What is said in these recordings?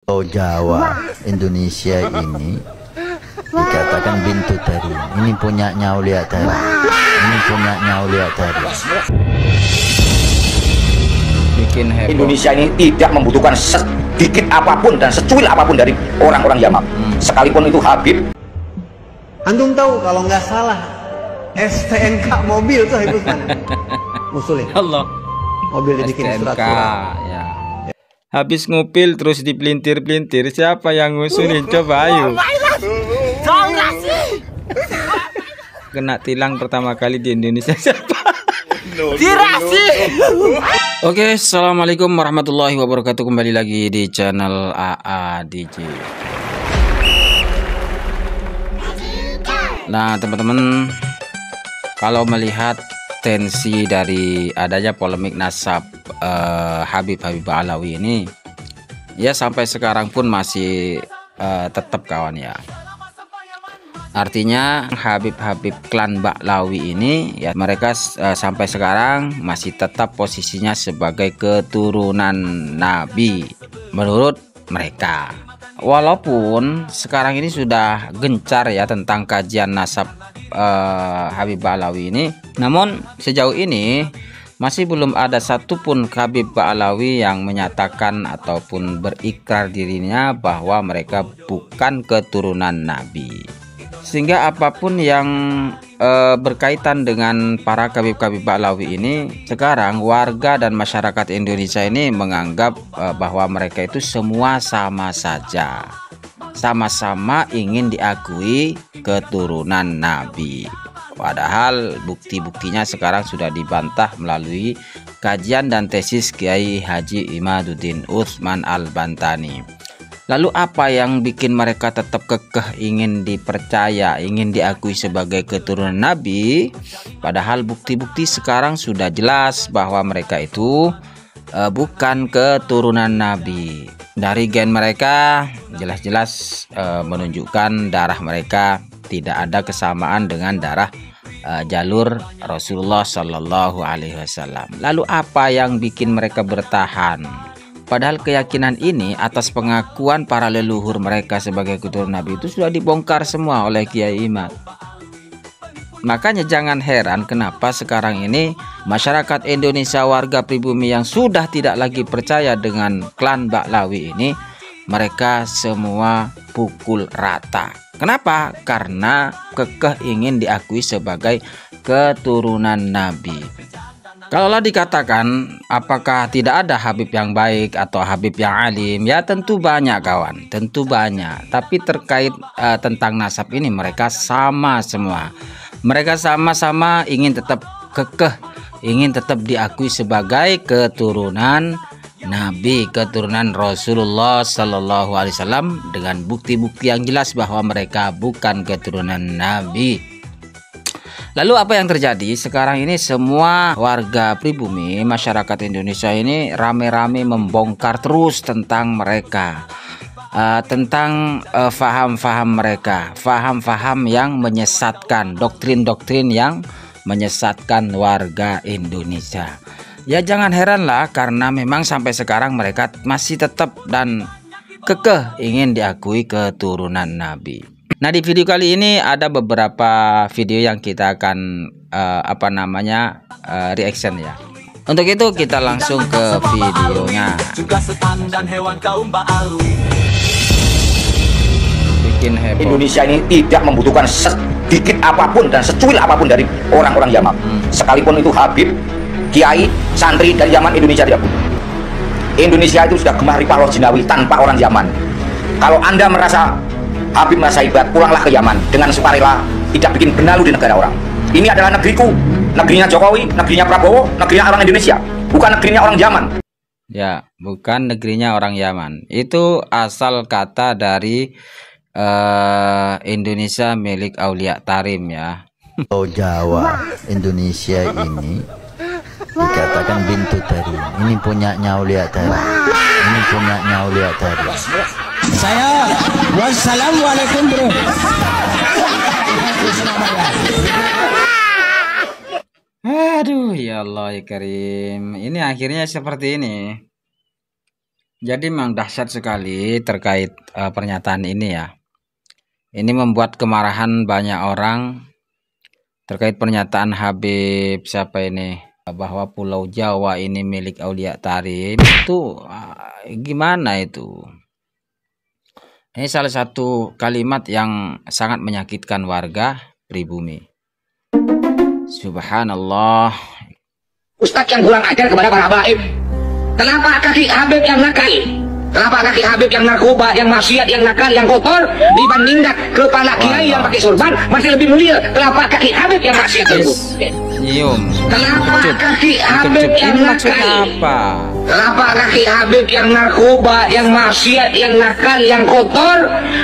Oh, Jawa, Indonesia ini dikatakan bintu tari. Ini punyanya Aulia Tari. Ini punyanya Aulia Tari. Bikin heboh. Indonesia ini tidak membutuhkan sedikit apapun dan secuil apapun dari orang-orang Yaman. Sekalipun itu Habib. Antum tahu kalau nggak salah STNK mobil tuh Habib Usman ngusulin. Allah. Mobil dibikin STNK, surat-surat. ya. Habis ngupil terus dipelintir-pelintir, siapa yang ngusulin? Coba ayo. Kena tilang pertama kali di Indonesia siapa? Dirasi. Oke, assalamualaikum warahmatullahi wabarakatuh. Kembali lagi di channel AA DJ. Nah, teman-teman, kalau melihat tensi dari adanya polemik nasab Habib Alawi ini, ya sampai sekarang pun masih tetap kawan ya. Artinya Habib klan Ba'lawi ini ya, mereka sampai sekarang masih tetap posisinya sebagai keturunan Nabi menurut mereka. Walaupun sekarang ini sudah gencar ya tentang kajian nasab Habib Alawi ini, namun sejauh ini masih belum ada satupun Habib Alawi yang menyatakan ataupun berikrar dirinya bahwa mereka bukan keturunan Nabi. Sehingga apapun yang berkaitan dengan para Habib Alawi ini, sekarang warga dan masyarakat Indonesia ini menganggap bahwa mereka itu semua sama saja, sama-sama ingin diakui keturunan Nabi. Padahal bukti-buktinya sekarang sudah dibantah melalui kajian dan tesis Kiai Haji Imaduddin Utsman Al-Bantani. Lalu apa yang bikin mereka tetap kekeh ingin dipercaya, ingin diakui sebagai keturunan Nabi? Padahal bukti-bukti sekarang sudah jelas bahwa mereka itu bukan keturunan Nabi. Dari gen mereka jelas-jelas menunjukkan darah mereka tidak ada kesamaan dengan darah jalur Rasulullah Shallallahu Alaihi Wasallam. Lalu apa yang bikin mereka bertahan? Padahal keyakinan ini atas pengakuan para leluhur mereka sebagai keturunan Nabi itu sudah dibongkar semua oleh Kiai Imad. Makanya jangan heran kenapa sekarang ini masyarakat Indonesia, warga pribumi yang sudah tidak lagi percaya dengan klan Ba'lawi ini, mereka semua pukul rata. Kenapa? Karena kekeh ingin diakui sebagai keturunan Nabi. Kalaulah dikatakan apakah tidak ada Habib yang baik atau Habib yang alim, ya tentu banyak kawan, tentu banyak. Tapi terkait tentang nasab ini mereka sama semua. Mereka sama-sama ingin tetap kekeh, ingin tetap diakui sebagai keturunan Nabi, keturunan Rasulullah Sallallahu Alaihi Wasallam dengan bukti-bukti yang jelas bahwa mereka bukan keturunan Nabi. Lalu apa yang terjadi? Sekarang ini semua warga pribumi, masyarakat Indonesia ini rame-rame membongkar terus tentang mereka, tentang faham-faham mereka, faham-faham yang menyesatkan, doktrin-doktrin yang menyesatkan warga Indonesia. Ya jangan heranlah karena memang sampai sekarang mereka masih tetap dan kekeh ingin diakui keturunan Nabi. Nah, di video kali ini ada beberapa video yang kita akan reaction ya. Untuk itu kita langsung ke videonya. Bikin heboh. Indonesia ini tidak membutuhkan sedikit apapun dan secuil apapun dari orang-orang Yaman. Sekalipun itu Habib, Kiai, santri dari Yaman, Indonesia tidak butuh. Indonesia itu sudah gemar ripah jinawi tanpa orang Yaman. Kalau Anda merasa Habib merasa hebat, pulanglah ke Yaman dengan sukarela, tidak bikin benalu di negara orang. Ini adalah negeriku, negerinya Jokowi, negerinya Prabowo, negerinya orang Indonesia, bukan negerinya orang Yaman. Ya, bukan negerinya orang Yaman. Itu asal kata dari Indonesia milik Aulia Tarim ya. Oh, Jawa, Indonesia ini dikatakan bintu tari. Ini punyanya Aulia Tari. Ini punyanya Aulia Tari. Saya wassalamualaikum bro. Aduh ya Allah ya Karim, ini akhirnya seperti ini. Jadi memang dahsyat sekali terkait pernyataan ini ya. Ini membuat kemarahan banyak orang terkait pernyataan Habib siapa ini, bahwa Pulau Jawa ini milik Aulia Tarim. Itu gimana itu? Ini salah satu kalimat yang sangat menyakitkan warga pribumi. Subhanallah. Ustadz yang kurang ajar kepada para habaib. Kenapa kaki Habib yang nakal? Kenapa kaki Habib yang narkoba, yang maksiat, yang nakal, yang kotor dibandingkan kepala kiai yang pakai sorban masih lebih mulia? Kenapa kaki Habib yang maksiat tersebut? Nyium. Kenapa kaki Habib yang Ini maksudnya nakal? apa? Kenapa kaki Habib yang narkoba, yang maksiat, yang nakal, yang kotor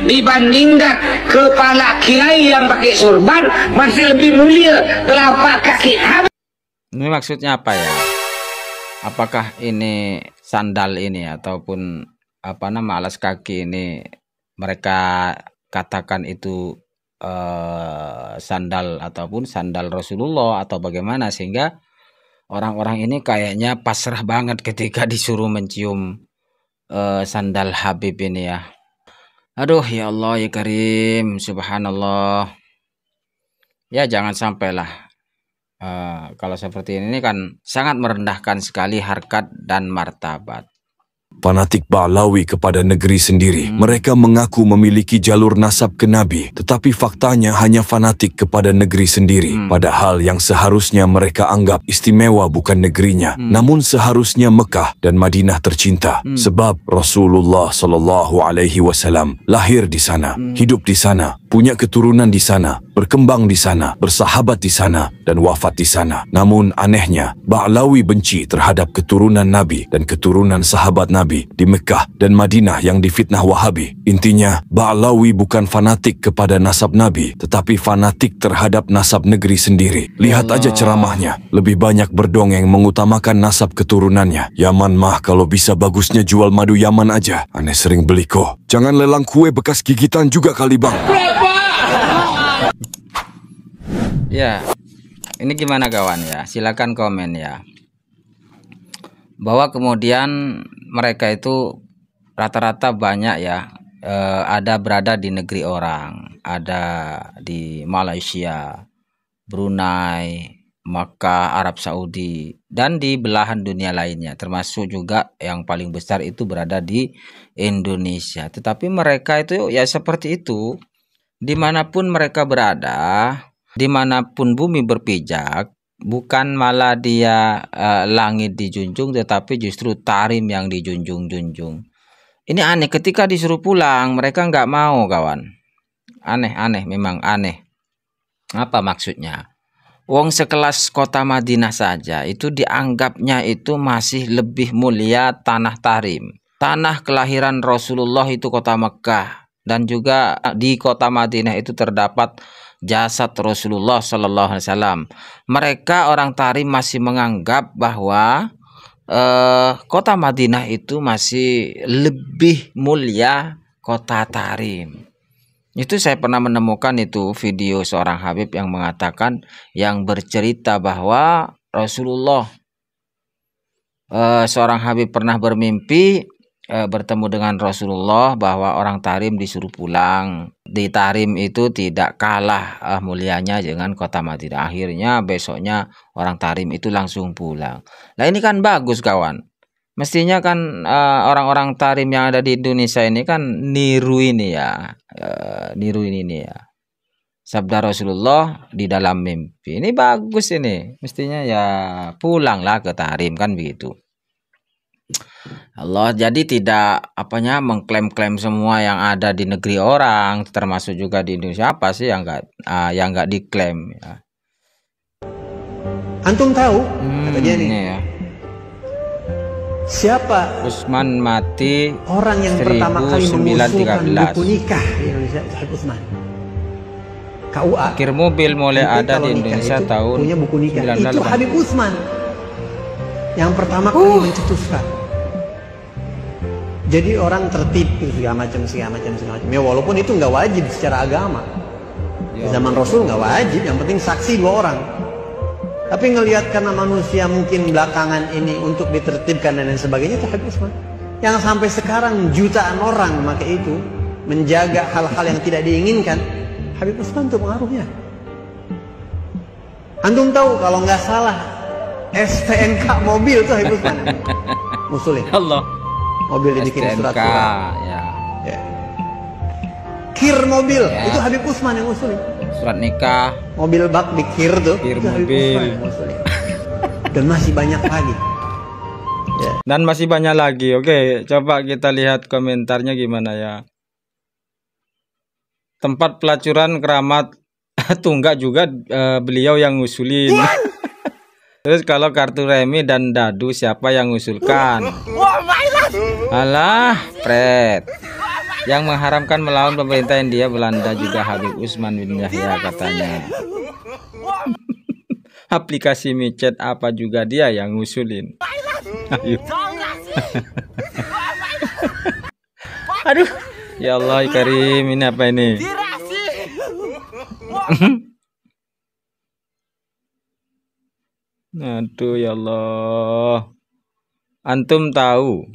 dibandingkan kepala kiai yang pakai sorban masih lebih mulia? Kenapa kaki Habib? Ini maksudnya apa ya? Apakah ini sandal ini ataupun apa nama alas kaki ini mereka katakan itu sandal ataupun sandal Rasulullah atau bagaimana, sehingga orang-orang ini kayaknya pasrah banget ketika disuruh mencium sandal Habib ini ya. Aduh ya Allah ya Karim, subhanallah. Ya jangan sampailah. Kalau seperti ini kan sangat merendahkan sekali harkat dan martabat. Fanatik Ba'lawi kepada negeri sendiri. Mereka mengaku memiliki jalur nasab ke Nabi, tetapi faktanya hanya fanatik kepada negeri sendiri. Padahal yang seharusnya mereka anggap istimewa bukan negerinya, namun seharusnya Mekah dan Madinah tercinta. Sebab Rasulullah SAW lahir di sana, hidup di sana, punya keturunan di sana, berkembang di sana, bersahabat di sana, dan wafat di sana. Namun anehnya, Ba'lawi benci terhadap keturunan Nabi dan keturunan sahabat Nabi di Mekah dan Madinah yang difitnah Wahabi. Intinya, Ba'lawi bukan fanatik kepada nasab Nabi, tetapi fanatik terhadap nasab negeri sendiri. Lihat aja ceramahnya, lebih banyak berdongeng mengutamakan nasab keturunannya. Yaman mah kalau bisa bagusnya jual madu Yaman aja. Aneh sering beli kok. Jangan lelang kue bekas gigitan juga kali bang. Ya, ini gimana kawan ya? Silakan komen ya. Bahwa kemudian mereka itu rata-rata banyak ya, ada berada di negeri orang, ada di Malaysia, Brunei, Makkah, Arab Saudi, dan di belahan dunia lainnya, termasuk juga yang paling besar itu berada di Indonesia. Tetapi mereka itu ya seperti itu, dimanapun mereka berada, dimanapun bumi berpijak, bukan malah dia langit dijunjung, tetapi justru tarim yang dijunjung-junjung. Ini aneh, ketika disuruh pulang mereka nggak mau kawan. Aneh, memang aneh. Apa maksudnya? Wong sekelas kota Madinah saja itu dianggapnya itu masih lebih mulia tanah tarim. Tanah kelahiran Rasulullah itu kota Mekah, dan juga di kota Madinah itu terdapat jasad Rasulullah Sallallahu Alaihi Wasallam. Mereka orang Tarim masih menganggap bahwa kota Madinah itu masih lebih mulia kota Tarim. Itu saya pernah menemukan itu video seorang Habib yang mengatakan, yang bercerita bahwa Rasulullah, seorang Habib pernah bermimpi bertemu dengan Rasulullah bahwa orang Tarim disuruh pulang. Di Tarim itu tidak kalah mulianya dengan kota Madinah. Akhirnya besoknya orang Tarim itu langsung pulang. Nah ini kan bagus kawan. Mestinya kan orang-orang Tarim yang ada di Indonesia ini kan niru ini ya, sabda Rasulullah di dalam mimpi. Ini bagus ini. Mestinya ya pulanglah ke Tarim kan begitu. Allah, jadi tidak mengklaim-klaim semua yang ada di negeri orang, termasuk juga di Indonesia. Apa sih yang nggak diklaim ya? Antum tahu kata dia nih, ya. siapa Utsman mati orang yang pertama kali mengusulkan 1913. buku nikah di Indonesia? Habib Utsman. KUA. Akhir mobil mulai Nanti ada kalau di nikah Indonesia itu tahun punya buku nikah. Itu 1980. Habib Utsman yang pertama kali mencetuskan. Jadi orang tertib gitu, segala macam. Ya walaupun itu nggak wajib secara agama. Di zaman Rasul nggak wajib, yang penting saksi 2 orang. Tapi ngelihat karena manusia mungkin belakangan ini untuk ditertibkan dan lain sebagainya, itu Habib Utsman. yang sampai sekarang jutaan orang memakai itu, menjaga hal-hal yang tidak diinginkan, Habib Utsman itu pengaruhnya. Antum tahu kalau nggak salah STNK mobil tuh Habib Utsman ngusulin. Allah. Mobil dibikin STNK, surat-surat. ya. Ya. Kir mobil Ya. itu Habib Utsman yang ngusulin. Surat nikah. Mobil bak di kir tuh. Kir itu Habib mobil. Utsman yang ngusulin. Dan masih banyak lagi. Ya. Dan masih banyak lagi. Oke, coba kita lihat komentarnya gimana ya. Tempat pelacuran keramat tunggak juga beliau yang ngusulin. Terus kalau kartu remi dan dadu siapa yang ngusulkan? Alah, Fred. Yang mengharamkan melawan pemerintah India Belanda juga Habib Utsman bin Yahya katanya. Aplikasi micet apa juga dia yang ngusulin. Ayo. Aduh, ya Allah Karim, ini apa ini? Aduh ya Allah. Antum tahu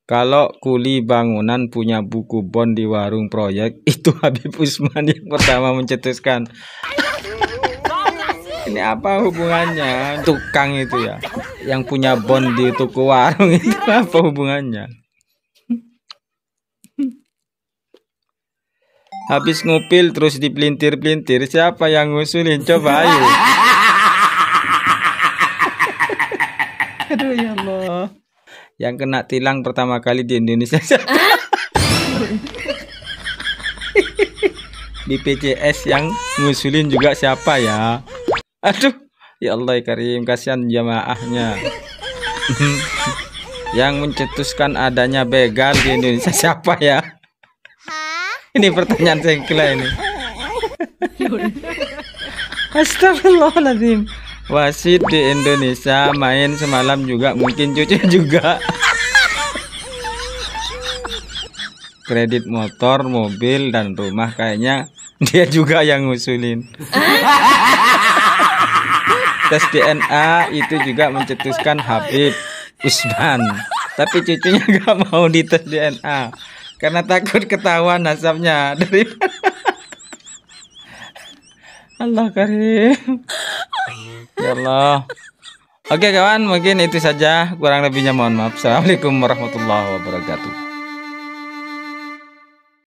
kalau kuli bangunan punya buku bon di warung proyek, itu Habib Utsman yang pertama mencetuskan. Ini apa hubungannya? Tukang itu ya, yang punya bon di toko warung itu apa hubungannya? Habis ngupil terus dipelintir-pelintir, siapa yang ngusulin? Coba ayo. Aduh ya Allah. Yang kena tilang pertama kali di Indonesia. BPJS yang ngusulin juga siapa ya? Aduh, ya Allah Karim, kasihan jamaahnya. Yang mencetuskan adanya begal di Indonesia siapa ya? Ini pertanyaan sengkela ini. Astagfirullahaladzim. Wasit di Indonesia main semalam juga, mungkin cucu juga. Kredit motor, mobil, dan rumah kayaknya dia juga yang ngusulin. Tes DNA itu juga mencetuskan Habib Utsman, tapi cucunya gak mau dites DNA karena takut ketahuan nasabnya dari Allah Karim. Ya Allah. Oke kawan, mungkin itu saja, kurang lebihnya mohon maaf. Assalamualaikum warahmatullahi wabarakatuh.